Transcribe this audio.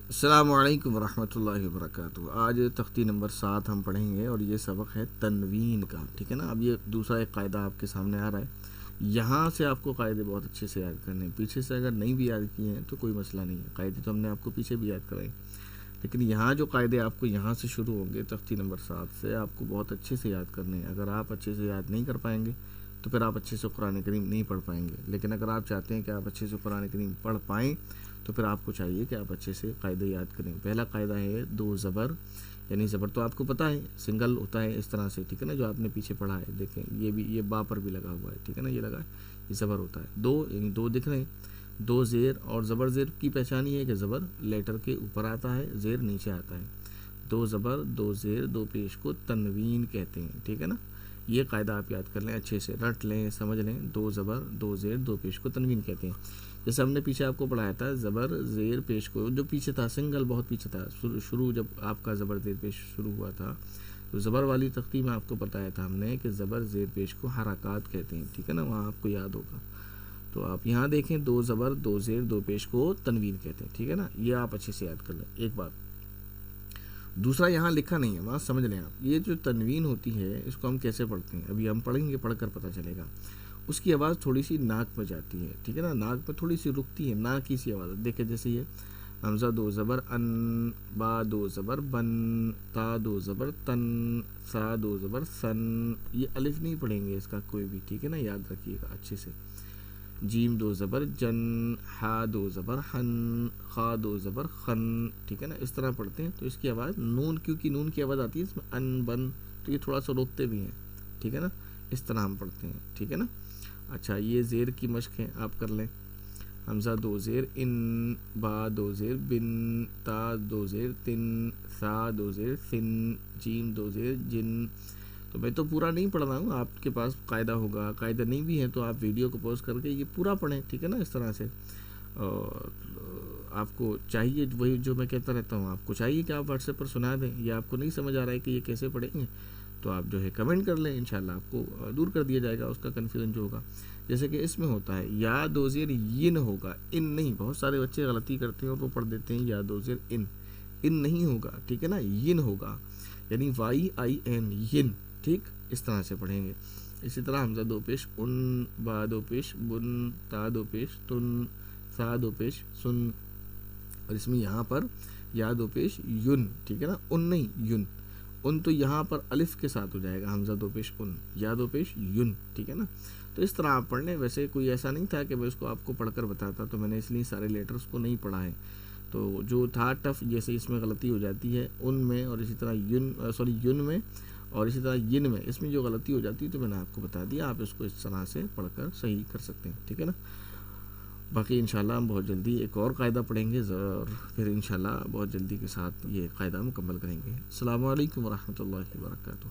السلام علیکم ورحمۃ اللہ وبرکاتہ۔ آج تختی نمبر 7 ہم پڑھیں گے اور یہ سبق ہے تنوین کا، ٹھیک ہے نا۔ اب یہ دوسرا ایک قاعدہ آپ کے سامنے آ رہا ہے، یہاں سے آپ کو قاعدے بہت اچھے سے یاد کرنے ہیں، پیچھے سے اگر نہیں بھی یاد کیے ہیں تو کوئی مسئلہ نہیں ہے، قاعدے تو ہم نے آپ کو پیچھے بھی یاد کرائے، لیکن یہاں جو قاعدے آپ کو یہاں سے شروع ہوں گے تختی نمبر 7 سے، آپ کو بہت اچھے سے یاد کرنے ہیں۔ اگر آپ اچھے سے یاد نہیں کر پائیں گے تو پھر آپ اچھے سے قرآن کریم نہیں پڑھ پائیں گے، لیکن اگر آپ چاہتے ہیں کہ آپ اچھے سے قرآن کریم پڑھ پائیں تو پھر آپ کو چاہیے کہ آپ اچھے سے قاعدے یاد کریں۔ پہلا قاعدہ ہے دو زبر، یعنی زبر تو آپ کو پتہ ہے سنگل ہوتا ہے اس طرح سے، ٹھیک ہے نا، جو آپ نے پیچھے پڑھا ہے، دیکھیں یہ بھی، یہ با پر بھی لگا ہوا ہے، ٹھیک ہے نا، یہ لگا ہے، یہ زبر ہوتا ہے دو، یعنی دو دکھ رہے ہیں، دو زیر، اور زبر زیر کی پہچان یہ ہے کہ زبر لیٹر کے اوپر آتا ہے، زیر نیچے آتا ہے۔ دو زبر دو زیر دو پیش کو تنوین کہتے ہیں، ٹھیک ہے نا۔ یہ قاعدہ آپ یاد کر لیں، اچھے سے رٹ لیں، سمجھ لیں، دو زبر دو زیر دو پیش کو تنوین کہتے ہیں۔ جیسے ہم نے پیچھے آپ کو پڑھایا تھا، زبر زیر پیش کو، جو پیچھے تھا سنگل، بہت پیچھے تھا، شروع جب آپ کا زبر زیر پیش شروع ہوا تھا تو زبر والی تختی میں آپ کو بتایا تھا ہم نے کہ زبر زیر پیش کو حرکات کہتے ہیں، ٹھیک ہے نا، وہاں آپ کو یاد ہوگا۔ تو آپ یہاں دیکھیں، دو زبر دو زیر دو پیش کو تنوین کہتے ہیں، ٹھیک ہے نا، یہ آپ اچھے سے یاد کر لیں۔ ایک بات دوسرا یہاں لکھا نہیں ہے، وہاں سمجھ لیں آپ، یہ جو تنوین ہوتی ہے اس کو ہم کیسے پڑھتے ہیں، ابھی ہم پڑھیں گے، پڑھ کر پتہ چلے گا۔ اس کی آواز تھوڑی سی ناک میں جاتی ہے، ٹھیک ہے نا، ناک پہ تھوڑی سی رکتی ہے، نا کی سی آواز، دیکھیں جیسے یہ حمزہ دو زبر ان، با دو زبر بن، تا دو زبر تن، سا دو زبر سن، یہ الف نہیں پڑھیں گے اس کا کوئی بھی، ٹھیک ہے نا، یاد رکھیے گا اچھے سے۔ جیم دو زبر جن، ہا دو زبر ہن، خا دو زبر خن، ٹھیک ہے نا، اس طرح پڑھتے ہیں۔ تو اس کی آواز نون، کیونکہ نون کی آواز آتی ہے اس میں ان بن، تو یہ تھوڑا سا روکتے بھی ہیں، ٹھیک ہے نا، اس طرح ہم پڑھتے ہیں، ٹھیک ہے نا۔ اچھا، یہ زیر کی مشق ہے، آپ کر لیں۔ حمزہ دو زیر ان، با دو زیر بن، تا دو زیر تن، سا دو زیر سن، جیم دو زیر جن۔ تو میں تو پورا نہیں پڑھ رہا ہوں، آپ کے پاس قاعدہ ہوگا، قاعدہ نہیں بھی ہے تو آپ ویڈیو کو پوز کر کے یہ پورا پڑھیں، ٹھیک ہے نا، اس طرح سے۔ اور آپ کو چاہیے وہی جو میں کہتا رہتا ہوں، آپ کو چاہیے کہ آپ واٹس ایپ پر سنا دیں، یا آپ کو نہیں سمجھ آ رہا ہے کہ یہ کیسے پڑھیں گے تو آپ جو ہے کمنٹ کر لیں، انشاءاللہ آپ کو دور کر دیا جائے گا اس کا کنفیوژن جو ہوگا۔ جیسے کہ اس میں ہوتا ہے یا دو زیر ین ہوگا، ان نہیں، بہت سارے بچے غلطی کرتے ہیں اور وہ پڑھ دیتے ہیں یا دو زیر ان نہیں ہوگا، ٹھیک ہے نا، ین ہوگا، یعنی وائی آئی این، ین، ٹھیک، اس طرح سے پڑھیں گے۔ اسی طرح حمزہ دو پیش ان، با دو پیش بن، تا دو پیش تن، سا دو پیش سن، اور اس میں یہاں پر یا دو پیش یون، ٹھیک ہے نا، ان نہیں یون، ان تو یہاں پر الف کے ساتھ ہو جائے گا، حمزہ دو پیش ان، یا دو پیش یون، ٹھیک ہے نا۔ تو اس طرح آپ پڑھ لیں۔ ویسے کوئی ایسا نہیں تھا کہ میں اس کو آپ کو پڑھ کر بتاتا، تو میں نے اس لیے سارے لیٹرز کو نہیں پڑھا ہے، تو جو تھا ٹف، جیسے اس میں غلطی ہو جاتی ہے ان میں، اور اسی طرح یون میں، اور اسی طرح ین میں، اس میں جو غلطی ہو جاتی ہے تو میں نے آپ کو بتا دیا، آپ اس کو اس طرح سے پڑھ کر صحیح کر سکتے ہیں، ٹھیک ہے نا۔ باقی انشاءاللہ ہم بہت جلدی ایک اور قاعدہ پڑھیں گے، اور پھر انشاءاللہ بہت جلدی کے ساتھ یہ قاعدہ مکمل کریں گے۔ السلام علیکم ورحمۃ اللہ وبرکاتہ۔